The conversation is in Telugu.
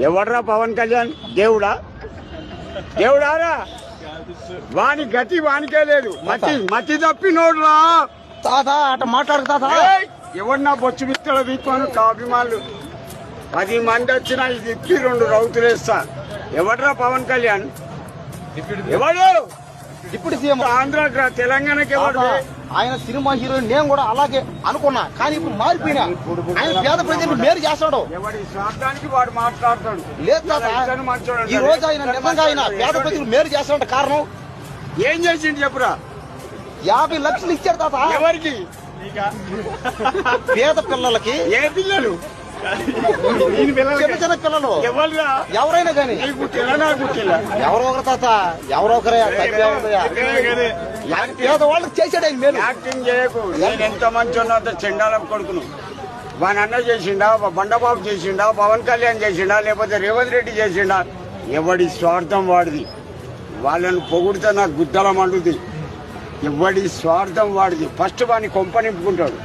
ఎవడ్రా పవన్ కళ్యాణ్? దేవుడా? దేవుడారా? వాని గతి వానికే లేదు. మతి తప్పినోడ్రా తాత అట మాట్లాడు తాత. ఎవడన్నా బొచ్చు బిత్తలు వీక్కోను అభిమానులు 10 మంది వచ్చినా ఇది ఇప్పి 2 రౌతులేస్తా. ఎవడ్రా పవన్ కళ్యాణ్? ఎవడు డిప్యూటీ సీఎం ఆంధ్ర తెలంగాణకి ఎవడు? ఆయన సినిమా హీరోయిన్ నేను కూడా అలాగే అనుకున్నా, కానీ ఇప్పుడు మారిపోయినా. ఆయన పేద ప్రజలు మేలు చేస్తాడు. ఎవడి స్వార్థానికి వాడు మాట్లాడతాడు. లేదు తాత, ఈ రోజు ఆయన నిజంగా ఆయన పేద ప్రజలు మేలు చేస్తాడంట. కారణం ఏం చేసిండు చెప్పురా? 50 లక్షలు ఇచ్చారు తాత. ఎవరికి? పేద పిల్లలకి. ఏ పిల్లలు? చిన్న చిన్న పిల్లలు ఎవరురా? ఎవరైనా కానీ ఎవరో ఒకరు తాత, ఎవరో ఒకరే పేద వాళ్ళకి చేశాడు ఆయన మేలు. యాక్టింగ్ చేయకు. నేను ఎంత మంచి ఉన్నంత చెండాలం కొడుకును. వాని అన్న చేసిండా, బండబాబు చేసిండా, పవన్ కళ్యాణ్ చేసిండా, లేకపోతే రేవంత్ రెడ్డి చేసిండా? ఎవడి స్వార్థం వాడిది. వాళ్ళని పొగుడితే నాకు గుద్దల మండుది. ఎవడి స్వార్థం వాడిది. ఫస్ట్ వాడిని కొంప నింపుకుంటాడు.